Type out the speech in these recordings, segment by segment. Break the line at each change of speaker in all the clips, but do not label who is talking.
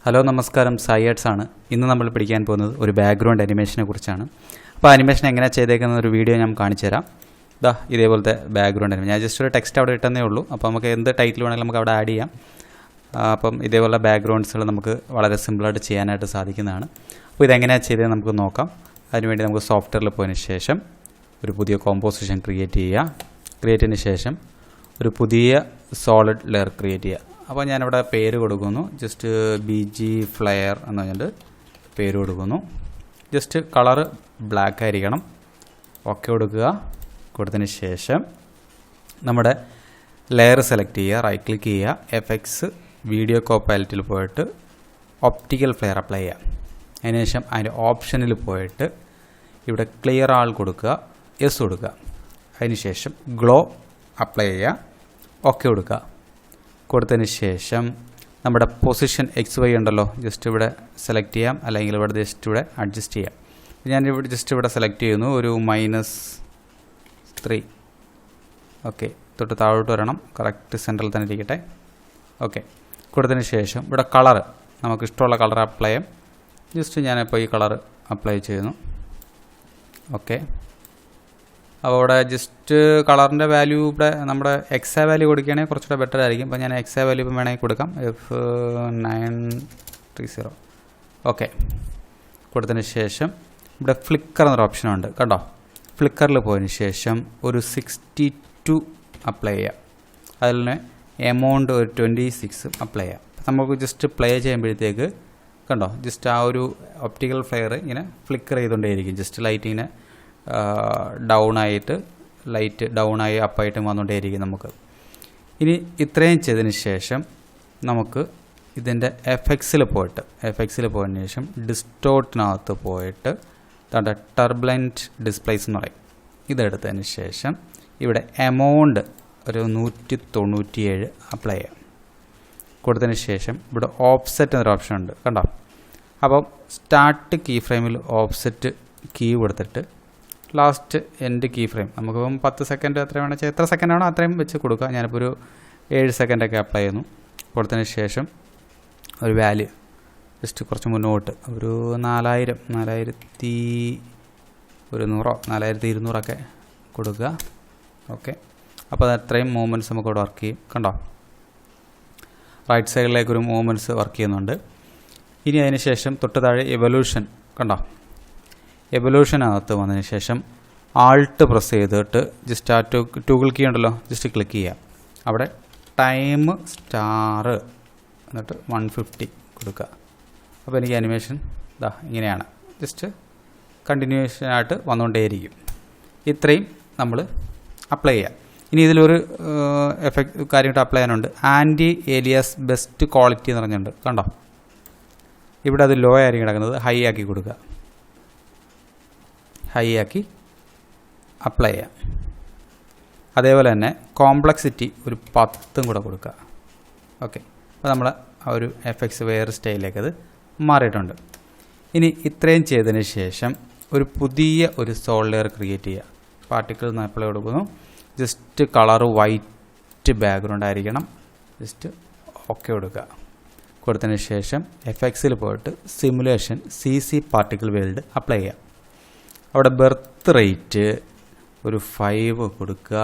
Hello നമസ്കാരം, സൈയാർട്സ് ആണ്. ഇന്ന് നമ്മൾ പഠിക്കാൻ പോകുന്നത് ഒരു ബാക്ക്ഗ്രൗണ്ട് അനിമേഷനെ കുറിച്ചാണ്. അപ്പോൾ അനിമേഷൻ എങ്ങനെ ചെയ്തേക്കുന്ന ഒരു വീഡിയോ ഞാൻ കാണിച്ചു തരാം. ഇതേപോലത്തെ ബാക്ക്ഗ്രൗണ്ട് അനിമേഷൻ. ഞാൻ ജസ്റ്റ് ഒരു ടെക്സ്റ്റ് അവിടെ ഇട്ടെന്നേ ഉള്ളൂ. അപ്പോൾ നമുക്ക് എന്ത് ടൈറ്റിൽ വേണമെങ്കിലും നമുക്ക് അവിടെ ആഡ് ചെയ്യാം. അപ്പം ഇതേപോലുള്ള ബാക്ക്ഗ്രൗണ്ട്സുകൾ നമുക്ക് വളരെ സിമ്പിളായിട്ട് ചെയ്യാനായിട്ട് സാധിക്കുന്നതാണ്. അപ്പോൾ ഇതെങ്ങനെയാണ് ചെയ്തത് നമുക്ക് നോക്കാം. അതിനുവേണ്ടി നമുക്ക് സോഫ്റ്റ്വെയറിൽ പോയതിന് ശേഷം ഒരു പുതിയ കോമ്പോസിഷൻ ക്രിയേറ്റ് ചെയ്യുക. ക്രിയേറ്റിന് ശേഷം ഒരു പുതിയ സോളിഡ് ലെയർ ക്രിയേറ്റ് ചെയ്യുക. അപ്പോൾ ഞാനിവിടെ പേര് കൊടുക്കുന്നു. ജസ്റ്റ് BG ഫ്ലെയർ എന്ന് പറഞ്ഞിട്ട് പേര് കൊടുക്കുന്നു. ജസ്റ്റ് കളറ് ബ്ലാക്ക് ആയിരിക്കണം. ഓക്കെ കൊടുക്കുക. കൊടുത്തതിന് ശേഷം നമ്മുടെ ലെയർ സെലക്ട് ചെയ്യുക, റൈറ്റ് ക്ലിക്ക് ചെയ്യുക, എഫക്ട്സ് വീഡിയോ കോപ്പാലിറ്റിയിൽ പോയിട്ട് ഒപ്റ്റിക്കൽ ഫ്ലെയർ അപ്ലൈ ചെയ്യുക. അതിനുശേഷം അതിൻ്റെ ഓപ്ഷനിൽ പോയിട്ട് ഇവിടെ ക്ലിയർ ആൾ കൊടുക്കുക, യെസ് കൊടുക്കുക. അതിനുശേഷം ഗ്ലോ അപ്ലൈ ചെയ്യുക, ഓക്കെ കൊടുക്കുക. കൊടുത്തതിന് ശേഷം നമ്മുടെ പൊസിഷൻ XY ഉണ്ടല്ലോ, ജസ്റ്റ് ഇവിടെ സെലക്ട് ചെയ്യാം, അല്ലെങ്കിൽ ഇവിടെ ജസ്റ്റ് ഇവിടെ അഡ്ജസ്റ്റ് ചെയ്യാം. ഞാനിവിടെ ജസ്റ്റ് ഇവിടെ സെലക്ട് ചെയ്യുന്നു, ഒരു -3. ഓക്കെ, തൊട്ട് താഴോട്ട് വരണം, കറക്റ്റ് സെൻറ്ററിൽ തന്നെ ഇരിക്കട്ടെ. ഓക്കെ, കൊടുത്തതിന് ശേഷം ഇവിടെ കളറ് നമുക്ക് ഇഷ്ടമുള്ള കളർ അപ്ലൈ ചെയ്യാം. ജസ്റ്റ് ഞാനിപ്പോൾ ഈ കളർ അപ്ലൈ ചെയ്യുന്നു. ഓക്കെ, അപ്പോൾ ഇവിടെ ജസ്റ്റ് കളറിൻ്റെ വാല്യൂ ഇവിടെ നമ്മുടെ എക്സാ വാല്യൂ കൊടുക്കുകയാണെങ്കിൽ കുറച്ചുകൂടെ ബെറ്റർ ആയിരിക്കും. അപ്പോൾ ഞാൻ എക്സാ വാല്യൂ ഇപ്പം വേണമെങ്കിൽ കൊടുക്കാം, F930. ഓക്കെ, കൊടുത്തതിന് ശേഷം ഇവിടെ ഫ്ലിക്കർ എന്നൊരു ഓപ്ഷനുണ്ട് കേട്ടോ. ഫ്ലിക്കറിൽ പോയതിന് ശേഷം ഒരു 62 അപ്ലൈ ചെയ്യാം. അതിൽ തന്നെ എമൗണ്ട് ഒരു 26 അപ്ലൈ ചെയ്യാം. നമുക്ക് ജസ്റ്റ് പ്ലേ ചെയ്യുമ്പോഴത്തേക്ക് കണ്ടോ, ജസ്റ്റ് ആ ഒരു ഒപ്റ്റിക്കൽ ഫ്ലെയർ ഇങ്ങനെ ഫ്ലിക്കർ ചെയ്തുകൊണ്ടേയിരിക്കും. ജസ്റ്റ് ലൈറ്റ് ഇങ്ങനെ ലൈറ്റ് ഡൗണായി അപ്പായിട്ടും വന്നുകൊണ്ടേയിരിക്കും നമുക്ക്. ഇനി ഇത്രയും ചെയ്തതിന് ശേഷം നമുക്ക് ഇതിൻ്റെ എഫക്ട്സിൽ പോയതിന് ശേഷം ഡിസ്റ്റോർട്ടിനകത്ത് പോയിട്ട് ടർബുലൻറ്റ് ഡിസ്പ്ലേസ് എന്ന് പറയും. ഇതെടുത്തതിന് ശേഷം ഇവിടെ എമൗണ്ട് ഒരു 197 അപ്ലൈ ചെയ്യാം. കൊടുത്തതിന് ശേഷം ഇവിടെ ഓഫ്സെറ്റ് എന്നൊരു ഓപ്ഷൻ ഉണ്ട് കണ്ടോ. അപ്പം സ്റ്റാർട്ട് കീ ഫ്രെയിമിൽ ഓഫ്സെറ്റ് കീ കൊടുത്തിട്ട് ലാസ്റ്റ് എൻഡ് കീ ഫ്രെയിം നമുക്കിപ്പം 10 സെക്കൻഡ് എത്ര വേണമെന്ന് എത്ര സെക്കൻഡ് ആണോ അത്രയും വെച്ച് കൊടുക്കുക. ഞാനിപ്പോൾ ഒരു 7 സെക്കൻഡൊക്കെ അപ്ലൈ ചെയ്യുന്നു. കൊടുത്തതിന് ശേഷം ഒരു വാല്യൂ ജസ്റ്റ് കുറച്ച് മുന്നോട്ട് ഒരു 4200 കൊടുക്കുക. ഓക്കെ, അപ്പോൾ അത് അത്രയും മൂവ്മെൻറ്റ്സ് നമുക്ക് ഇവിടെ വർക്ക് ചെയ്യും കണ്ടോ. റൈറ്റ് സൈഡിലേക്കൊരു മൂവ്മെൻറ്റ്സ് വർക്ക് ചെയ്യുന്നുണ്ട്. ഇനി അതിന് ശേഷം തൊട്ട് താഴെ എവല്യൂഷൻ കണ്ടോ. എവല്യൂഷനകത്ത് വന്നതിന് ശേഷം ആൾട്ട് പ്രസ് ചെയ്തിട്ട് ജസ്റ്റ് ആ ടൂഗിൾ കീ ഉണ്ടല്ലോ, ജസ്റ്റ് ക്ലിക്ക് ചെയ്യുക. അവിടെ ടൈം സ്റ്റാർ എന്നിട്ട് 150 കൊടുക്കുക. അപ്പോൾ എനിക്ക് അനിമേഷൻ ഇങ്ങനെയാണ്, ജസ്റ്റ് കണ്ടിന്യൂഷനായിട്ട് വന്നുകൊണ്ടേയിരിക്കും. ഇത്രയും നമ്മൾ അപ്ലൈ ചെയ്യാം. ഇനി ഇതിലൊരു കാര്യമായിട്ട് അപ്ലൈ ചെയ്യാനുണ്ട്. ആൻറ്റി ഏലിയാസ് ബെസ്റ്റ് ക്വാളിറ്റി എന്ന് പറഞ്ഞിട്ടുണ്ട് കണ്ടോ. ഇവിടെ അത് ലോ ആയിരിക്കും കിടക്കുന്നത്, ഹൈ ആക്കി കൊടുക്കുക. ഹൈ ആക്കി അപ്ലൈ ചെയ്യാം. അതേപോലെ തന്നെ കോംപ്ലക്സിറ്റി ഒരു 10 കൂടെ കൊടുക്കുക. ഓക്കെ, അപ്പോൾ നമ്മൾ ആ ഒരു എഫക്ട്സ് വേറെ സ്റ്റൈലിലേക്ക് അത് മാറിയിട്ടുണ്ട്. ഇനി ഇത്രയും ചെയ്തതിന് ശേഷം ഒരു പുതിയ ഒരു സോൾ ലെയർ ക്രിയേറ്റ് ചെയ്യുക. പാർട്ടിക്കിൾ എന്ന് അപ്ലൈ കൊടുക്കുന്നു. ജസ്റ്റ് കളറ് വൈറ്റ് ബാക്ക്ഗ്രൗണ്ട് ആയിരിക്കണം. ജസ്റ്റ് ഓക്കെ കൊടുക്കുക. കൊടുത്തതിന് ശേഷം എഫക്ട്സിൽ പോയിട്ട് simulation CC particle world apply ചെയ്യുക. അവിടെ ബർത്ത് റേറ്റ് ഒരു 5 കൊടുക്കുക.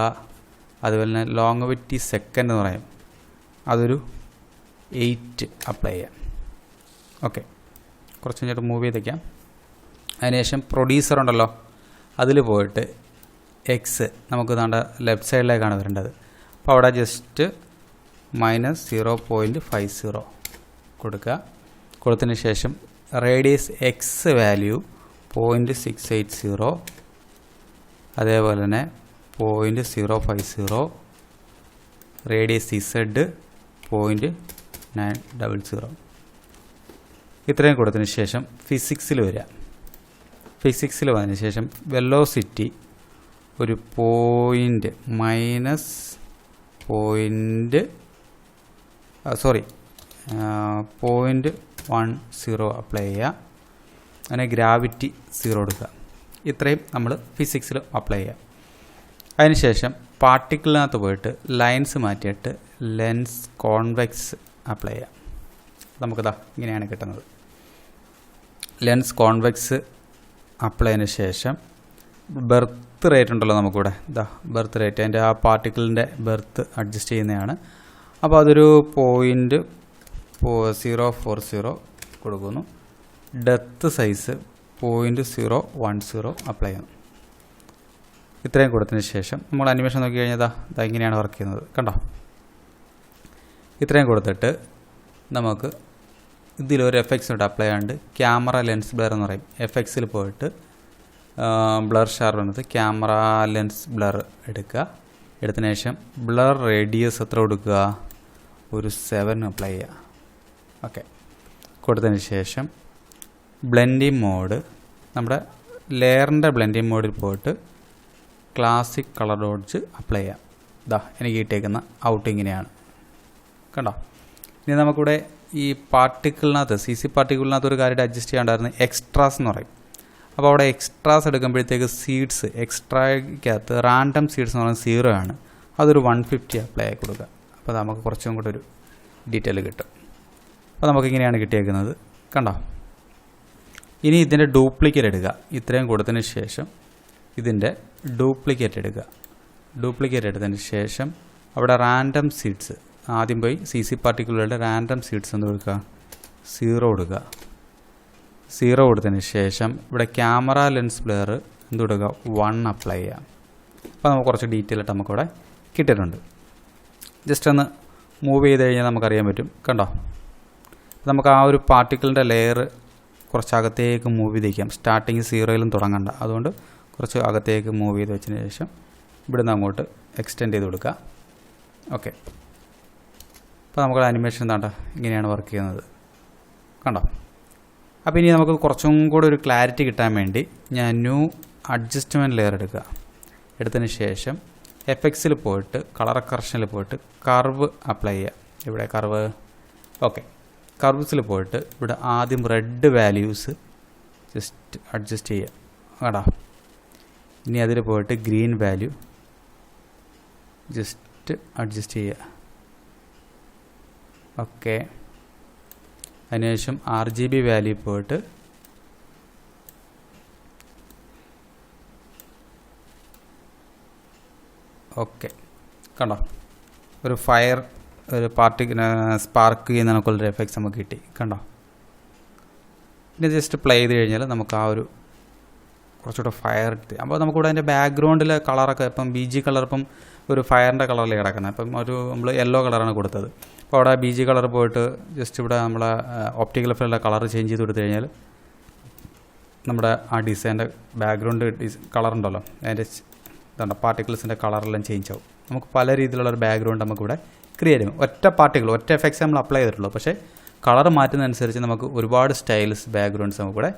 അതുപോലെ തന്നെ ലോങ്ങവിറ്റി സെക്കൻഡ് എന്ന് പറയും, അതൊരു 8 അപ്ലൈ ചെയ്യാം. ഓക്കെ, കുറച്ച് കഴിഞ്ഞിട്ട് മൂവ് ചെയ്തേക്കാം. അതിനുശേഷം പ്രൊഡ്യൂസർ ഉണ്ടല്ലോ, അതിൽ പോയിട്ട് എക്സ് നമുക്ക് താണ്ട ലെഫ്റ്റ് സൈഡിലേക്കാണ് വരേണ്ടത്. അപ്പോൾ അവിടെ ജസ്റ്റ് -0.50 കൊടുക്കുക. കൊടുത്തതിന് ശേഷം റേഡിയസ് എക്സ് വാല്യൂ 0.680, അതേപോലെ തന്നെ 0.050, റേഡിയസ് Z 0.900. ഇത്രയും കൊടുത്തതിന് ശേഷം ഫിസിക്സിൽ വരിക. ഫിസിക്സിൽ വന്നതിന് ശേഷം വെലോസിറ്റി ഒരു .10 അപ്ലൈ ചെയ്യുക. അങ്ങനെ ഗ്രാവിറ്റി 0 കൊടുക്കുക. ഇത്രയും നമ്മൾ ഫിസിക്സിൽ അപ്ലൈ ചെയ്യുക. അതിനുശേഷം പാർട്ടിക്കിളിനകത്ത് പോയിട്ട് ലൈൻസ് മാറ്റിയിട്ട് ലെൻസ് കോൺവെക്സ് അപ്ലൈ ചെയ്യാം. നമുക്കിതാ ഇങ്ങനെയാണ് കിട്ടുന്നത്. ലെൻസ് കോൺവെക്സ് അപ്ലൈ ചെയ്തതിന് ശേഷം ബെർത്ത് റേറ്റ് ഉണ്ടല്ലോ നമുക്കിവിടെ, ഇതാ ബെർത്ത് റേറ്റ്, അതിൻ്റെ ആ പാർട്ടിക്കിളിൻ്റെ ബെർത്ത് അഡ്ജസ്റ്റ് ചെയ്യുന്നതാണ്. അപ്പോൾ അതൊരു 0.040 കൊടുക്കുന്നു. ഡെപ്ത് സൈസ് 0.010 അപ്ലൈ ചെയ്യുന്നു. ഇത്രയും കൊടുത്തതിന് ശേഷം നമ്മൾ അനിമേഷൻ നോക്കി കഴിഞ്ഞാൽ ഇതാ ഇങ്ങനെയാണ് വർക്ക് ചെയ്യുന്നത്, കണ്ടോ? ഇത്രയും കൊടുത്തിട്ട് നമുക്ക് ഇതിലൊരു എഫക്ട്സ് ഉണ്ട് അപ്ലൈ ചെയ്യാണ്ട്, ക്യാമറ ലെൻസ് ബ്ലർ എന്ന് പറയും. എഫക്ട്സിൽ പോയിട്ട് ബ്ലർ ഷാർപ്പ് വന്നത് ക്യാമറ ലെൻസ് ബ്ലർ എടുക്കുക. എടുത്തതിന് ശേഷം ബ്ലർ റേഡിയസ് എത്ര കൊടുക്കുക, ഒരു 7 അപ്ലൈ ചെയ്യുക. ഓക്കെ, കൊടുത്തതിന് ശേഷം ബ്ലെൻഡിങ് മോഡ്, നമ്മുടെ ലെയറിൻ്റെ ബ്ലെൻഡിങ് മോഡിൽ പോയിട്ട് ക്ലാസിക് കളർ ഡോഡ്ജ് അപ്ലൈ ചെയ്യാം. ഇതാ എനിക്ക് കിട്ടിയേക്കുന്ന ഔട്ട് ഇങ്ങനെയാണ്, കണ്ടോ? ഇനി നമുക്കിവിടെ ഈ പാർട്ടിക്കിളിനകത്ത് CC പാർട്ടിക്കിളിനകത്ത് ഒരു കാര്യം അഡ്ജസ്റ്റ് ചെയ്യാണ്ടായിരുന്നു, എക്സ്ട്രാസ് എന്ന് പറയും. അപ്പോൾ അവിടെ എക്സ്ട്രാസ് എടുക്കുമ്പോഴത്തേക്ക് സീഡ്സ്, എക്സ്ട്രായ്ക്കകത്ത് റാൻഡം സീഡ്സ് എന്ന് പറയുന്നത് 0 ആണ്. അതൊരു 150 അപ്ലൈ ആയി കൊടുക്കുക. അപ്പോൾ നമുക്ക് കുറച്ചും കൂടെ ഒരു ഡീറ്റെയിൽ കിട്ടും. അപ്പോൾ നമുക്കിങ്ങനെയാണ് കിട്ടിയേക്കുന്നത്, കണ്ടോ? ഇനി ഇതിൻ്റെ ഡ്യൂപ്ലിക്കേറ്റ് എടുക്കുക. ഇത്രയും കൊടുത്തതിന് ശേഷം ഇതിൻ്റെ ഡ്യൂപ്ലിക്കേറ്റ് എടുക്കുക. ഡ്യൂപ്ലിക്കേറ്റ് എടുത്തതിന് ശേഷം അവിടെ റാൻഡം സീഡ്സ്, ആദ്യം പോയി CC പാർട്ടിക്കിളുകളുടെ റാൻഡം സീഡ്സ് എന്ന് കൊടുക്കുക, 0 കൊടുക്കുക. 0 കൊടുത്തതിന് ശേഷം ഇവിടെ ക്യാമറ ലെൻസ് ബ്ലർ എന്ത് കൊടുക്കുക, 1 അപ്ലൈ ചെയ്യാം. അപ്പോൾ നമുക്ക് കുറച്ച് ഡീറ്റെയിൽ ആയിട്ട് നമുക്കിവിടെ കിട്ടിയിട്ടുണ്ട്. ജസ്റ്റ് ഒന്ന് മൂവ് ചെയ്ത് കഴിഞ്ഞാൽ നമുക്കറിയാൻ പറ്റും, കണ്ടോ? നമുക്ക് ആ ഒരു പാർട്ടിക്കിളിൻ്റെ ലെയർ കുറച്ച് അകത്തേക്ക് മൂവ് ചെയ്ത് വയ്ക്കാം. സ്റ്റാർട്ടിങ് 0-യിലും തുടങ്ങണ്ട, അതുകൊണ്ട് കുറച്ച് അകത്തേക്ക് മൂവ് ചെയ്ത് വെച്ചതിന് ശേഷം ഇവിടുന്ന് അങ്ങോട്ട് എക്സ്റ്റെൻഡ് ചെയ്ത് കൊടുക്കുക. ഓക്കെ, അപ്പോൾ നമുക്ക് അനിമേഷൻ എന്താ ഇങ്ങനെയാണ് വർക്ക് ചെയ്യുന്നത്, കണ്ടോ? അപ്പോൾ ഇനി നമുക്ക് കുറച്ചും കൂടെ ഒരു ക്ലാരിറ്റി കിട്ടാൻ വേണ്ടി ഞാൻ ന്യൂ അഡ്ജസ്റ്റ്മെൻറ്റ് ലെയർ എടുക്കുക. എടുത്തതിന് ശേഷം എഫക്ട്സിൽ പോയിട്ട് കളർ കറക്ഷനിൽ പോയിട്ട് കർവ് അപ്ലൈ ചെയ്യുക. ഇവിടെ കർവ്, ഓക്കെ, കർവ്സിൽ പോയിട്ട് ഇവിടെ ആദ്യം റെഡ് വാല്യൂസ് ജസ്റ്റ് അഡ്ജസ്റ്റ് ചെയ്യുക, കേട്ടോ? ഇനി അതിൽ പോയിട്ട് ഗ്രീൻ വാല്യൂ ജസ്റ്റ് അഡ്ജസ്റ്റ് ചെയ്യുക. ഓക്കെ, അതിനുശേഷം RGB വാല്യൂ പോയിട്ട് ഓക്കെ, കണ്ടോ? ഒരു ഫയർ, ഒരു പാർട്ടിക്കിന് സ്പാർക്ക് ചെയ്യുന്ന കണക്കുള്ളൊരു എഫക്ട്സ് നമുക്ക് കിട്ടി, കണ്ടോ? ഇനി ജസ്റ്റ് പ്ലേ ചെയ്ത് കഴിഞ്ഞാൽ നമുക്ക് ആ ഒരു കുറച്ചുകൂടെ ഫയർ കിട്ടി. അപ്പോൾ നമുക്കിവിടെ അതിൻ്റെ ബാക്ക്ഗ്രൗണ്ടിലെ കളറൊക്കെ ഇപ്പം BG കളർ, ഇപ്പം ഒരു ഫയറിൻ്റെ കളറിൽ കിടക്കുന്നത്, അപ്പം നമ്മൾ യെല്ലോ കളറാണ് കൊടുത്തത്. അപ്പോൾ അവിടെ BG കളർ പോയിട്ട് ജസ്റ്റ് ഇവിടെ നമ്മളെ ഒപ്റ്റിക്കൽ ഫിലിൻ്റെ കളർ ചേഞ്ച് ചെയ്ത് കൊടുത്തു കഴിഞ്ഞാൽ നമ്മുടെ ആ ഡിസൈൻ്റെ ബാക്ക്ഗ്രൗണ്ട് കളറുണ്ടല്ലോ, അതിൻ്റെ ഇതുണ്ട് പാർട്ടിക്കിൾസിൻ്റെ കളറെല്ലാം ചേഞ്ച് ആവും. നമുക്ക് പല രീതിയിലുള്ളൊരു ബാക്ക്ഗ്രൗണ്ട് നമുക്കിവിടെ ക്രിയേറ്റ് ചെയ്യും. ഒറ്റ പാർട്ടിക്കിൾ, ഒറ്റ എഫക്ട്സ് നമ്മൾ അപ്ലൈ ചെയ്തിട്ടുള്ളൂ, പക്ഷേ കളർ മാറ്റുന്നതനുസരിച്ച് നമുക്ക് ഒരുപാട് സ്റ്റൈൽസ്, ബാക്ക്ഗ്രൗണ്ട്സ് നമുക്കിവിടെ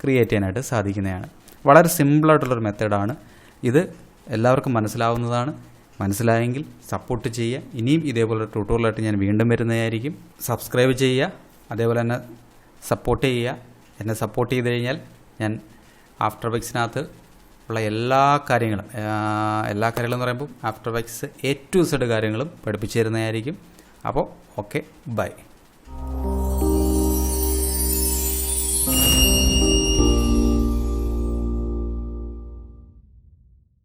ക്രിയേറ്റ് ചെയ്യാനായിട്ട് സാധിക്കുന്നതാണ്. വളരെ സിമ്പിളായിട്ടുള്ളൊരു മെത്തേഡാണ് ഇത്, എല്ലാവർക്കും മനസ്സിലാവുന്നതാണ്. മനസ്സിലായെങ്കിൽ സപ്പോർട്ട് ചെയ്യുക. ഇനിയും ഇതേപോലെ ട്യൂട്ടോറിയലായിട്ട് ഞാൻ വീണ്ടും വരുന്നതായിരിക്കും. സബ്സ്ക്രൈബ് ചെയ്യുക, അതേപോലെ തന്നെ സപ്പോർട്ട് ചെയ്യുക. എന്നെ സപ്പോർട്ട് ചെയ്ത് കഴിഞ്ഞാൽ ഞാൻ ആഫ്റ്റർ എഫക്ട്സിനകത്ത് ഉള്ള എല്ലാ കാര്യങ്ങളും എന്ന് പറയുമ്പോൾ after effects A to Z കാര്യങ്ങളും പഠിപ്പിച്ചു തരുന്നതായിരിക്കും. അപ്പോൾ ഓക്കെ, ബൈ.